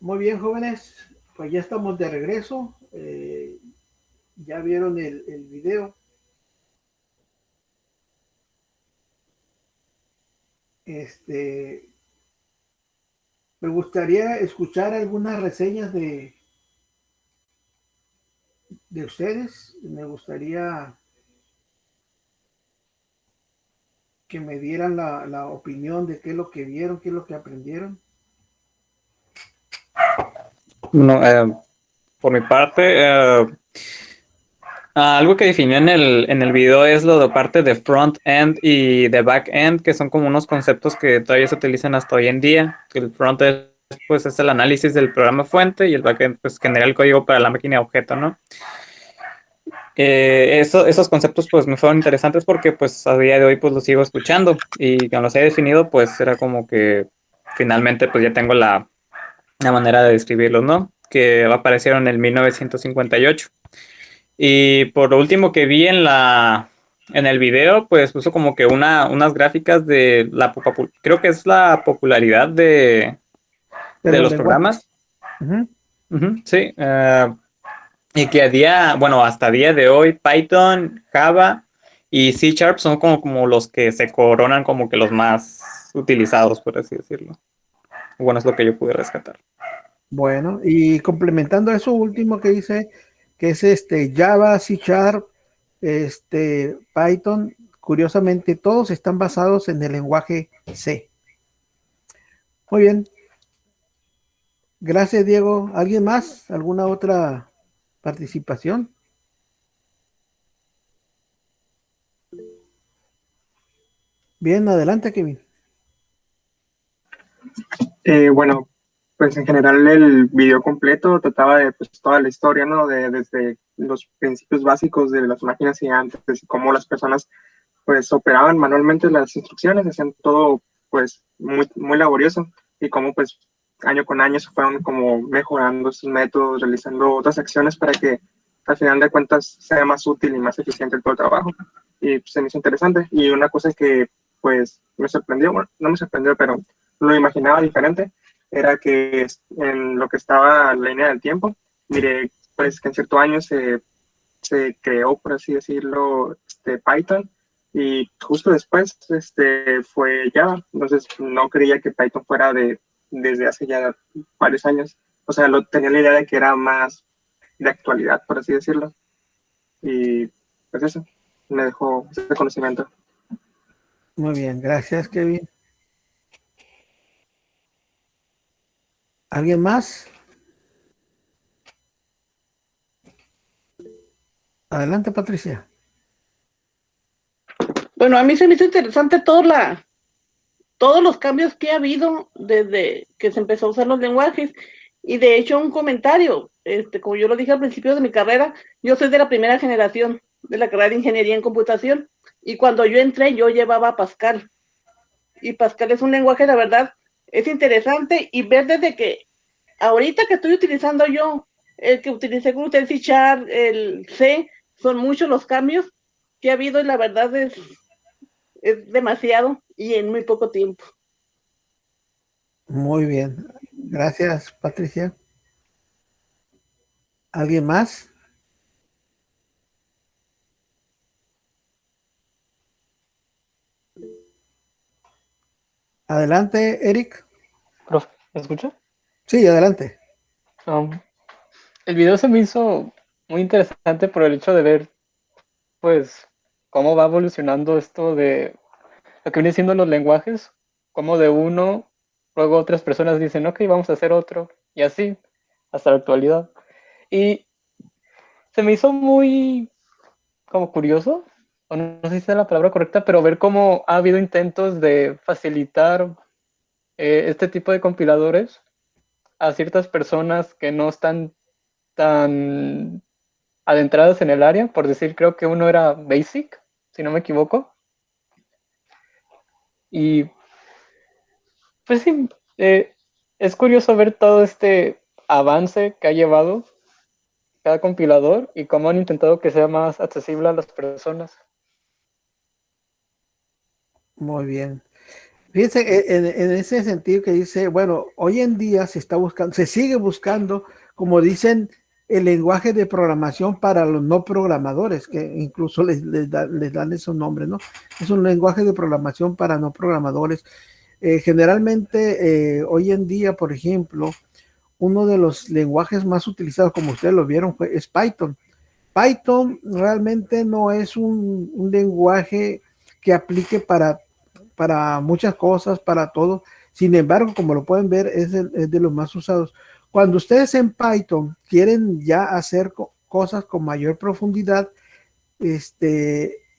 Muy bien, jóvenes, pues ya estamos de regreso. Ya vieron el video. Este, Me gustaría escuchar algunas reseñas de ustedes. Me gustaría que me dieran la opinión de qué es lo que vieron, qué es lo que aprendieron. Bueno, por mi parte, algo que definió en el video es lo de parte de front-end y de back-end, que son como unos conceptos que todavía se utilizan hasta hoy en día. El front-end pues, es el análisis del programa fuente y el back-end pues, genera el código para la máquina de objeto, ¿no? Esos conceptos pues me fueron interesantes porque pues a día de hoy pues los sigo escuchando y cuando los he definido pues era como que finalmente pues ya tengo la manera de describirlos, ¿no? Que aparecieron en el 1958. Y por lo último que vi en el video, pues puso como que unas gráficas de creo que es la popularidad De de los los lenguajes. programas. Ujú. Sí. Y que bueno, hasta día de hoy, Python, Java y C Sharp son como los que se coronan como que los más utilizados, por así decirlo. Bueno, es lo que yo pude rescatar. Bueno, y complementando eso último que dice, que es Java, C Sharp, Python, curiosamente todos están basados en el lenguaje C. Muy bien, gracias Diego. ¿Alguien más? ¿Alguna otra participación? Bien, adelante Kevin. Bueno, pues en general el video completo trataba de pues, toda la historia, ¿no? Desde los principios básicos de las máquinas gigantes y cómo las personas pues operaban manualmente las instrucciones, hacían todo pues muy laborioso y cómo pues año con año se fueron como mejorando sus métodos, realizando otras acciones para que al final de cuentas sea más útil y más eficiente todo el trabajo. Y pues, se me hizo interesante. Y una cosa que pues me sorprendió, bueno, no me sorprendió, pero lo imaginaba diferente, era que en lo que estaba la línea del tiempo, miré pues que en cierto año se creó, por así decirlo, Python y justo después fue Java. Entonces no creía que Python fuera desde hace ya varios años. O sea, tenía la idea de que era más de actualidad, por así decirlo. Y pues eso, me dejó ese conocimiento. Muy bien, gracias Kevin. ¿Alguien más? Adelante Patricia. Bueno, a mí se me hizo interesante todos los cambios que ha habido desde que se empezó a usar los lenguajes. Y de hecho, un comentario, como yo lo dije al principio de mi carrera, yo soy de la primera generación de la carrera de ingeniería en computación. Y cuando yo entré, yo llevaba Pascal. Y Pascal es un lenguaje, la verdad, es interesante y ver desde que ahorita que estoy utilizando yo, el que utilicé con usted, C Sharp, el C, son muchos los cambios que ha habido y la verdad es demasiado y en muy poco tiempo. Muy bien, gracias Patricia. ¿Alguien más? Adelante, Eric. Profe, ¿me escucha? Sí, adelante. Um, el video se me hizo muy interesante por el hecho de ver, pues, cómo va evolucionando esto de lo que viene siendo los lenguajes, como de uno, luego otras personas dicen, ok, vamos a hacer otro, y así, hasta la actualidad. Y se me hizo muy, como curioso, o no sé si es la palabra correcta, pero ver cómo ha habido intentos de facilitar este tipo de compiladores a ciertas personas que no están tan adentradas en el área, por decir, creo que uno era Basic, si no me equivoco. Y pues sí, es curioso ver todo este avance que ha llevado cada compilador y cómo han intentado que sea más accesible a las personas. Muy bien. Fíjense, en ese sentido que dice, bueno, hoy en día se está buscando, se sigue buscando, como dicen, el lenguaje de programación para los no programadores, que incluso les dan esos nombres, ¿no? Es un lenguaje de programación para no programadores. Generalmente, hoy en día, por ejemplo, uno de los lenguajes más utilizados, como ustedes lo vieron, es Python. Python realmente no es un lenguaje que aplique para muchas cosas, para todo. Sin embargo, como lo pueden ver, es de los más usados. Cuando ustedes en Python quieren ya hacer cosas con mayor profundidad,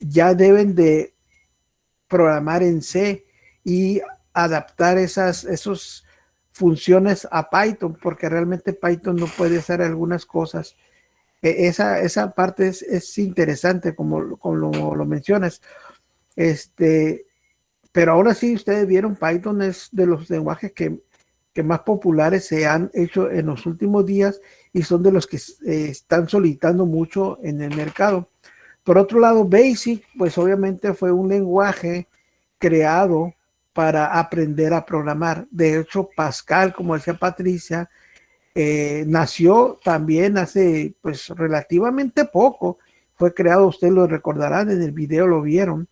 ya deben de programar en C y adaptar esas funciones a Python, porque realmente Python no puede hacer algunas cosas. Esa parte es interesante, como lo mencionas. Pero ahora sí, ustedes vieron, Python es de los lenguajes que más populares se han hecho en los últimos días y son de los que están solicitando mucho en el mercado. Por otro lado, Basic, pues obviamente fue un lenguaje creado para aprender a programar. De hecho, Pascal, como decía Patricia, nació también hace pues relativamente poco. Fue creado, ustedes lo recordarán, en el video lo vieron.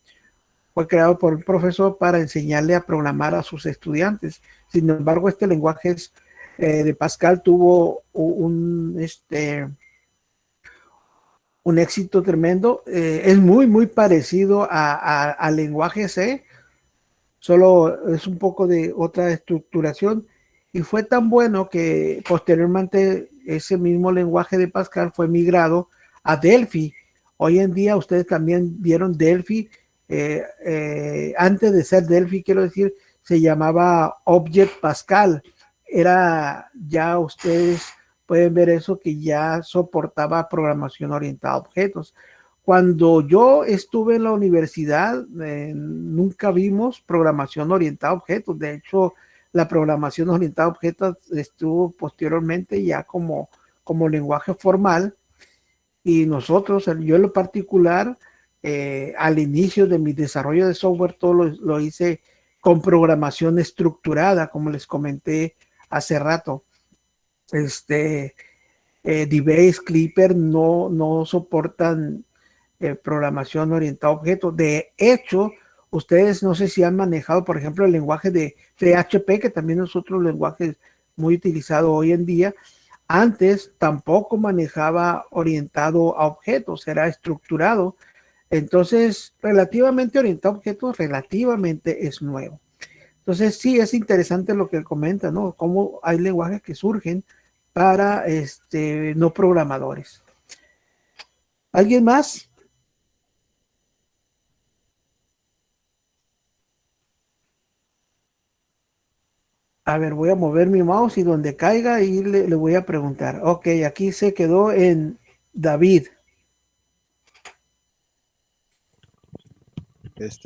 Fue creado por un profesor para enseñarle a programar a sus estudiantes. Sin embargo, este lenguaje de Pascal tuvo un éxito tremendo. Es muy parecido al lenguaje C, solo es un poco de otra estructuración. Y fue tan bueno que posteriormente ese mismo lenguaje de Pascal fue migrado a Delphi. Hoy en día ustedes también vieron Delphi. Antes de ser Delphi, quiero decir, se llamaba Object Pascal. Era, ya ustedes pueden ver eso, que ya soportaba programación orientada a objetos. Cuando yo estuve en la universidad, nunca vimos programación orientada a objetos. De hecho, la programación orientada a objetos estuvo posteriormente ya como lenguaje formal. Y nosotros, yo en lo particular, al inicio de mi desarrollo de software, todo lo hice con programación estructurada, como les comenté hace rato. DBase, Clipper no soportan programación orientada a objetos. De hecho, ustedes no sé si han manejado, por ejemplo, el lenguaje de PHP, que también es otro lenguaje muy utilizado hoy en día. Antes tampoco manejaba orientado a objetos, era estructurado. Entonces, relativamente orientado a objetos, relativamente es nuevo. Entonces, sí, es interesante lo que comenta, ¿no? Cómo hay lenguajes que surgen para no programadores. ¿Alguien más? A ver, voy a mover mi mouse y donde caiga y le voy a preguntar. Ok, aquí se quedó en David.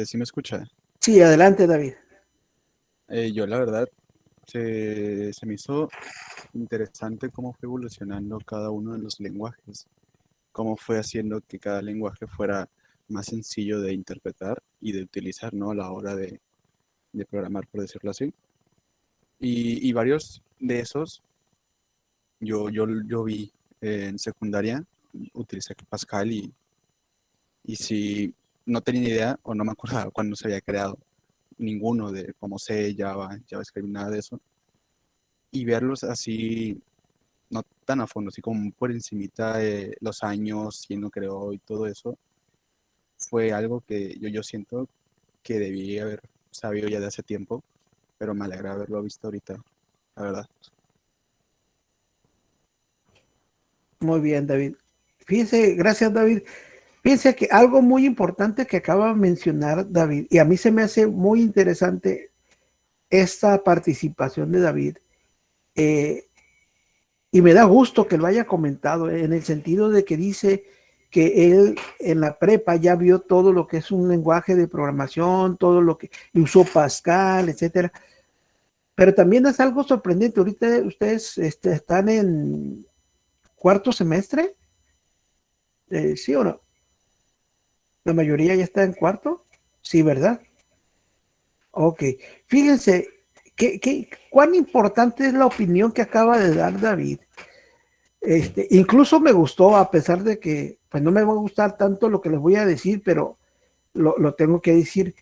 ¿Sí me escucha? Sí, adelante, David. Yo la verdad se me hizo interesante cómo fue evolucionando cada uno de los lenguajes, cómo fue haciendo que cada lenguaje fuera más sencillo de interpretar y de utilizar, ¿no? A la hora de programar, por decirlo así. Y varios de esos yo vi en secundaria, utilicé Pascal y si no tenía ni idea o no me acordaba cuándo se había creado ninguno de como C, Java, JavaScript, nada de eso. Y verlos así, no tan a fondo, así como por encimita de los años, quién lo creó y todo eso, fue algo que yo siento que debí haber sabido ya de hace tiempo, pero me alegra haberlo visto ahorita, la verdad. Muy bien, David. Fíjense, gracias, David. Fíjense que algo muy importante que acaba de mencionar David, y a mí se me hace muy interesante esta participación de David, eh, y me da gusto que lo haya comentado, en el sentido de que dice que él en la prepa ya vio todo lo que es un lenguaje de programación, todo lo que usó Pascal, etcétera. Pero también es algo sorprendente. Ahorita ustedes están en cuarto semestre, ¿sí o no? La mayoría ya está en cuarto, sí, ¿verdad? Ok, fíjense cuán importante es la opinión que acaba de dar David. Incluso me gustó, a pesar de que pues no me va a gustar tanto lo que les voy a decir, pero lo tengo que decir.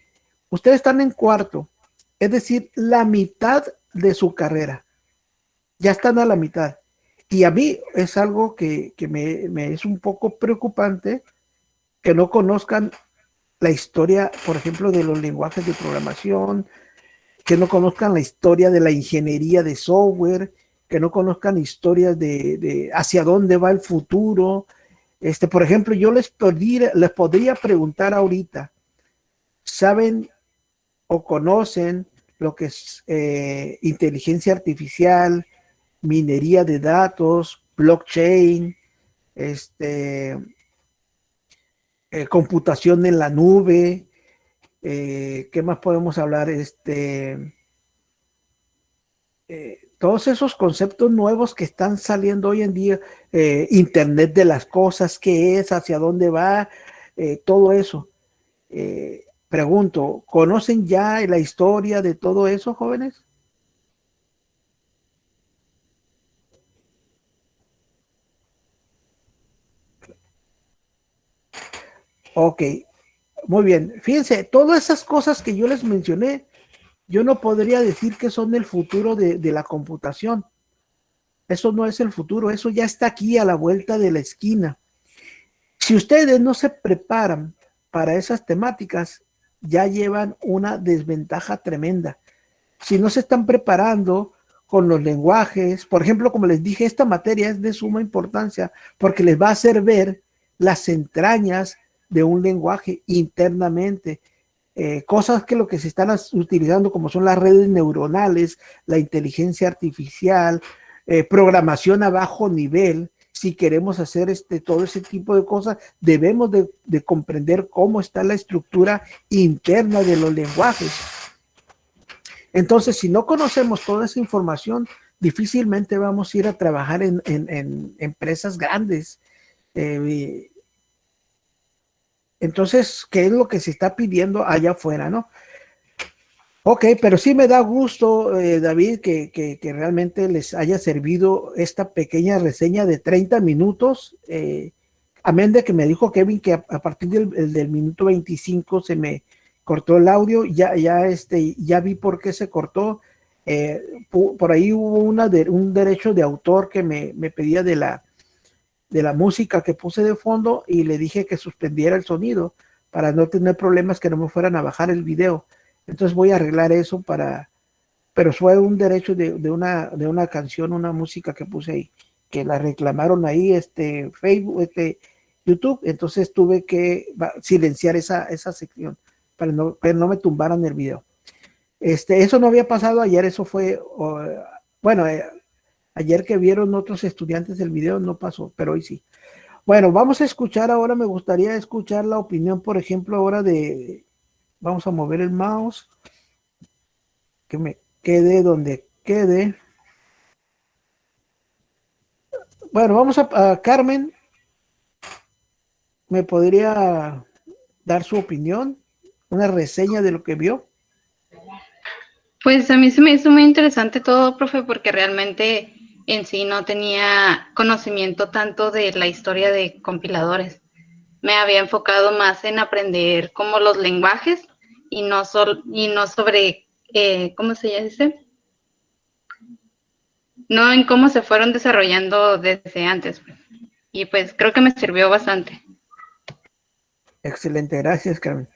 Ustedes están en cuarto, es decir, la mitad de su carrera. Ya están a la mitad. Y a mí es algo que me es un poco preocupante que no conozcan la historia, por ejemplo, de los lenguajes de programación, que no conozcan la historia de la ingeniería de software, que no conozcan historias de hacia dónde va el futuro. Por ejemplo, yo les podría preguntar ahorita, ¿saben o conocen lo que es inteligencia artificial, minería de datos, blockchain, computación en la nube? ¿Qué más podemos hablar? Todos esos conceptos nuevos que están saliendo hoy en día, Internet de las cosas, qué es, hacia dónde va, todo eso. Pregunto, ¿conocen ya la historia de todo eso, jóvenes? Ok, muy bien. Fíjense, todas esas cosas que yo les mencioné, yo no podría decir que son el futuro de la computación. Eso no es el futuro, eso ya está aquí a la vuelta de la esquina. Si ustedes no se preparan para esas temáticas, ya llevan una desventaja tremenda. Si no se están preparando con los lenguajes, por ejemplo, como les dije, esta materia es de suma importancia porque les va a hacer ver las entrañas de un lenguaje internamente. Cosas que lo que se están utilizando como son las redes neuronales, la inteligencia artificial, programación a bajo nivel. Si queremos hacer todo ese tipo de cosas, debemos de comprender cómo está la estructura interna de los lenguajes. Entonces, si no conocemos toda esa información, difícilmente vamos a ir a trabajar en empresas grandes. Entonces, ¿qué es lo que se está pidiendo allá afuera, no? Ok, pero sí me da gusto, David, que realmente les haya servido esta pequeña reseña de 30 minutos. Amén de que me dijo Kevin que a partir del minuto 25 se me cortó el audio. Ya vi por qué se cortó. Por ahí hubo un derecho de autor que me pedía de la música que puse de fondo y le dije que suspendiera el sonido para no tener problemas que no me fueran a bajar el video. Entonces voy a arreglar eso pero fue un derecho de una canción, una música que puse ahí, que la reclamaron ahí, Facebook, YouTube, entonces tuve que silenciar esa sección para no me tumbaran el video. Eso no había pasado ayer, eso fue, bueno, ayer que vieron otros estudiantes el video no pasó, pero hoy sí. Bueno, vamos a escuchar ahora, me gustaría escuchar la opinión, por ejemplo, ahora vamos a mover el mouse, que me quede donde quede. Bueno, vamos a Carmen. ¿Me podría dar su opinión? Una reseña de lo que vio. Pues a mí se me hizo muy interesante todo, profe, porque realmente en sí no tenía conocimiento tanto de la historia de compiladores. Me había enfocado más en aprender como los lenguajes y no sobre, ¿cómo se dice? No en cómo se fueron desarrollando desde antes. Y pues creo que me sirvió bastante. Excelente, gracias, Carmen.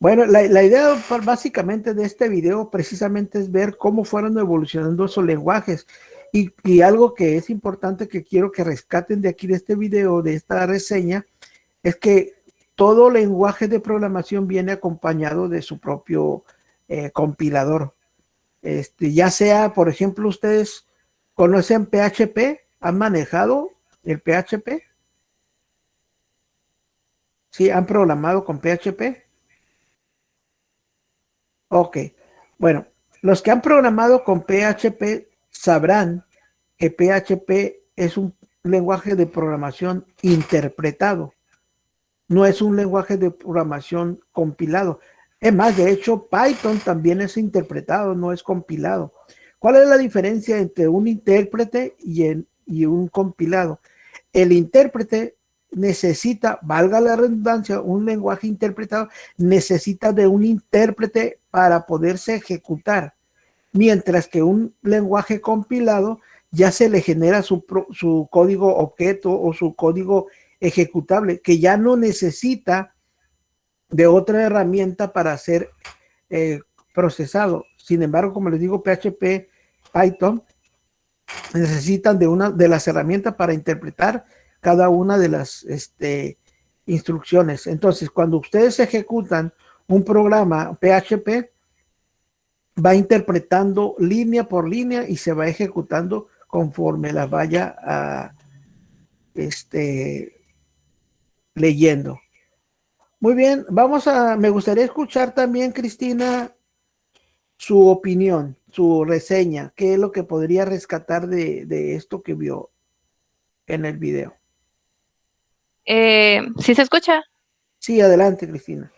Bueno, la idea básicamente de este video precisamente es ver cómo fueron evolucionando esos lenguajes. Y algo que es importante que quiero que rescaten de aquí de este video, de esta reseña, es que todo lenguaje de programación viene acompañado de su propio compilador. Ya sea, por ejemplo, ustedes conocen PHP, ¿han manejado el PHP? ¿Sí han programado con PHP? Ok, bueno, los que han programado con PHP sabrán que PHP es un lenguaje de programación interpretado, no es un lenguaje de programación compilado. Es más, de hecho, Python también es interpretado, no es compilado. ¿Cuál es la diferencia entre un intérprete y un compilado? El intérprete necesita, valga la redundancia, un lenguaje interpretado necesita de un intérprete para poderse ejecutar, mientras que un lenguaje compilado ya se le genera su código objeto o su código ejecutable, que ya no necesita de otra herramienta para ser eh, procesado. Sin embargo, como les digo, PHP, Python necesitan de una de las herramientas para interpretar cada una de las instrucciones. Entonces, cuando ustedes ejecutan un programa PHP, va interpretando línea por línea y se va ejecutando conforme la vaya leyendo. Muy bien, me gustaría escuchar también, Cristina, su opinión, su reseña, qué es lo que podría rescatar de esto que vio en el video. ¿Sí se escucha? Sí, adelante, Cristina.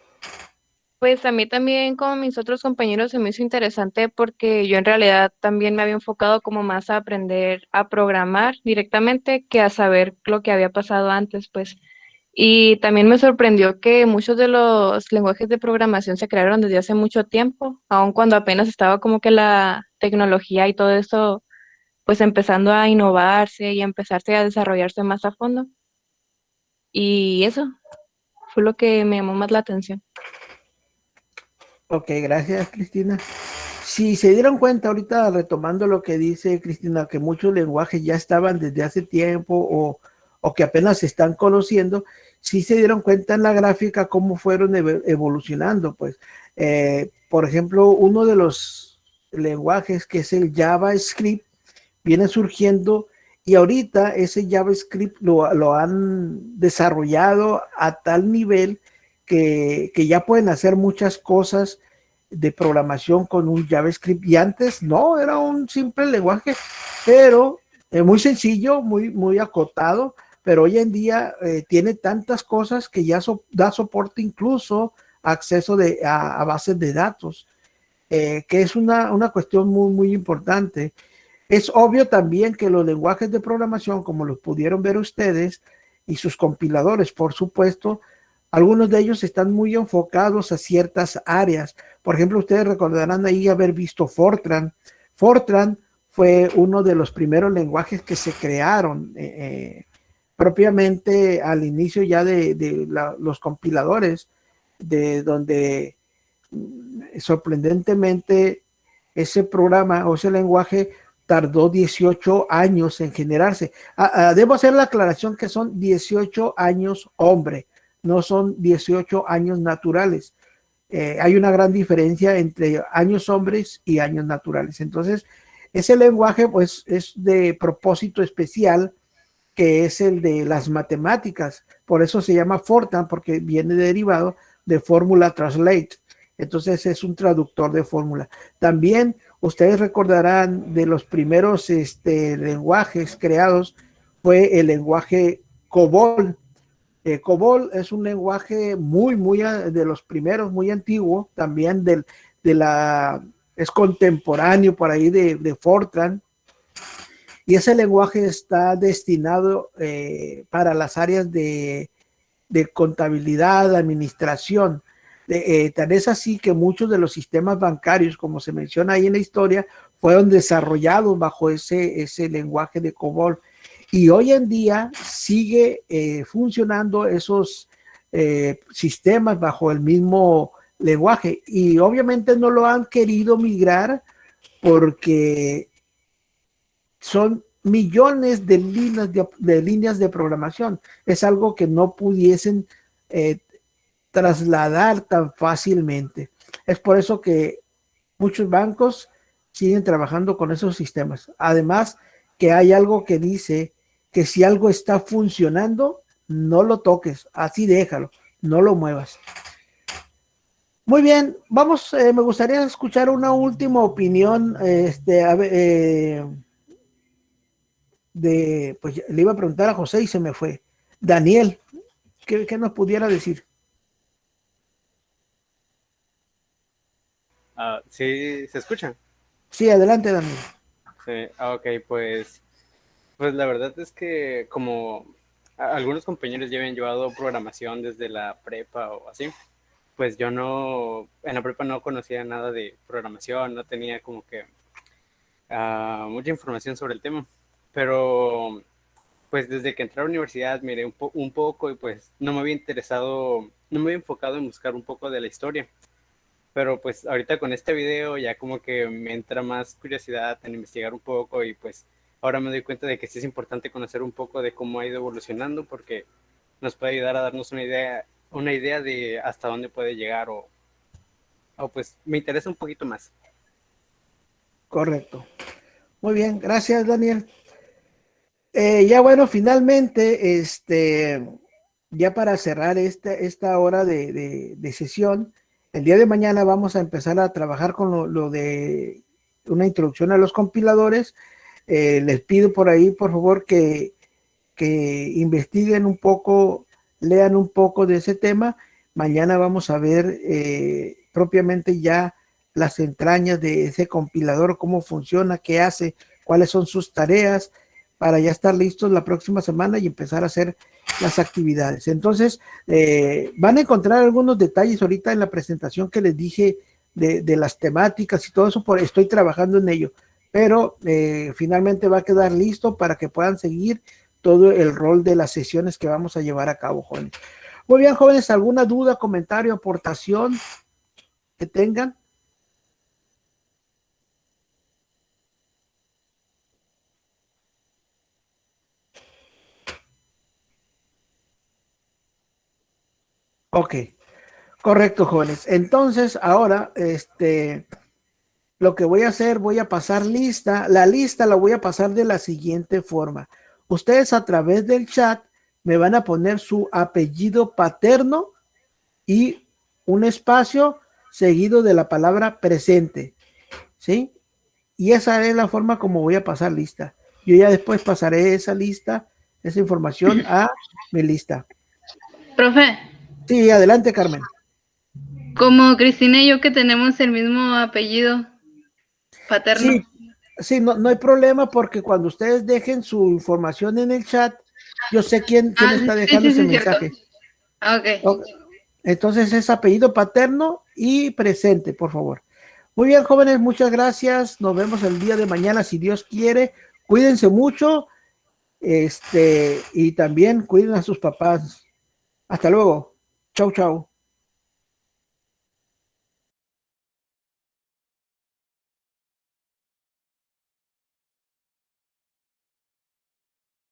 Pues a mí también, como mis otros compañeros, se me hizo interesante porque yo en realidad también me había enfocado como más a aprender a programar directamente que a saber lo que había pasado antes, pues. Y también me sorprendió que muchos de los lenguajes de programación se crearon desde hace mucho tiempo, aun cuando apenas estaba como que la tecnología y todo eso, pues empezando a innovarse y a empezarse a desarrollarse más a fondo. Y eso fue lo que me llamó más la atención. Ok, gracias, Cristina. Si se dieron cuenta ahorita, retomando lo que dice Cristina, que muchos lenguajes ya estaban desde hace tiempo o que apenas se están conociendo, si se dieron cuenta en la gráfica cómo fueron evolucionando. Pues, por ejemplo, uno de los lenguajes que es el JavaScript viene surgiendo y ahorita ese JavaScript lo han desarrollado a tal nivel que ya pueden hacer muchas cosas de programación con un JavaScript y antes no, era un simple lenguaje, pero muy sencillo, muy acotado, pero hoy en día tiene tantas cosas que ya da soporte incluso acceso a bases de datos, que es una cuestión muy importante. Es obvio también que los lenguajes de programación, como los pudieron ver ustedes, y sus compiladores, por supuesto, algunos de ellos están muy enfocados a ciertas áreas. Por ejemplo, ustedes recordarán ahí haber visto Fortran. Fortran fue uno de los primeros lenguajes que se crearon propiamente al inicio ya de los compiladores, de donde sorprendentemente ese programa o ese lenguaje tardó 18 años en generarse. Debo hacer la aclaración que son 18 años hombre, no son 18 años naturales. Hay una gran diferencia entre años hombres y años naturales. Entonces, ese lenguaje pues es de propósito especial, que es el de las matemáticas. Por eso se llama Fortran, porque viene derivado de Fórmula Translate. Entonces es un traductor de fórmula. También ustedes recordarán de los primeros lenguajes creados fue el lenguaje COBOL. COBOL es un lenguaje muy de los primeros, muy antiguo, también es contemporáneo por ahí de Fortran. Y ese lenguaje está destinado para las áreas de contabilidad, administración. Tan es así que muchos de los sistemas bancarios, como se menciona ahí en la historia, fueron desarrollados bajo ese lenguaje de COBOL. Y hoy en día sigue funcionando esos sistemas bajo el mismo lenguaje. Y obviamente no lo han querido migrar porque son millones de líneas de programación. Es algo que no pudiesen trasladar tan fácilmente. Es por eso que muchos bancos siguen trabajando con esos sistemas. Además, que hay algo que dice que si algo está funcionando, no lo toques, así déjalo, no lo muevas. Muy bien, vamos, me gustaría escuchar una última opinión, pues le iba a preguntar a José y se me fue. Daniel, ¿qué nos pudiera decir? Sí, ¿se escucha? Sí, adelante, Daniel. Sí, ok, pues la verdad es que como algunos compañeros ya habían llevado programación desde la prepa o así, pues yo no, en la prepa no conocía nada de programación, no tenía como que mucha información sobre el tema, pero pues desde que entré a la universidad miré un poco y pues no me había interesado, no me había enfocado en buscar un poco de la historia. Pero pues ahorita con este video ya como que me entra más curiosidad en investigar un poco y pues ahora me doy cuenta de que sí es importante conocer un poco de cómo ha ido evolucionando porque nos puede ayudar a darnos una idea de hasta dónde puede llegar o pues me interesa un poquito más. Correcto. Muy bien, gracias, Daniel. Ya bueno, finalmente, ya para cerrar esta hora de sesión, el día de mañana vamos a empezar a trabajar con lo de una introducción a los compiladores. Les pido por ahí, por favor, que investiguen un poco, lean un poco de ese tema. Mañana vamos a ver propiamente ya las entrañas de ese compilador, cómo funciona, qué hace, cuáles son sus tareas, para ya estar listos la próxima semana y empezar a hacer las actividades. Entonces, van a encontrar algunos detalles ahorita en la presentación que les dije de las temáticas y todo eso, estoy trabajando en ello, pero finalmente va a quedar listo para que puedan seguir todo el rol de las sesiones que vamos a llevar a cabo, jóvenes. Muy bien, jóvenes, ¿alguna duda, comentario, aportación que tengan? Ok, correcto, jóvenes. Entonces, ahora, lo que voy a hacer, voy a pasar lista. La lista la voy a pasar de la siguiente forma. Ustedes a través del chat me van a poner su apellido paterno y un espacio seguido de la palabra presente, ¿sí? Y esa es la forma como voy a pasar lista. Yo ya después pasaré esa lista, esa información a mi lista. Profe, Sí, adelante, Carmen. como Cristina y yo que tenemos el mismo apellido paterno. Sí, sí, no hay problema porque cuando ustedes dejen su información en el chat, yo sé quién está Sí, dejando sí, ese sí, cierto. mensaje. Ok. Entonces es apellido paterno y presente, por favor. Muy bien, jóvenes, muchas gracias. Nos vemos el día de mañana, si Dios quiere. Cuídense mucho, y también cuiden a sus papás. Hasta luego. Chau, chau.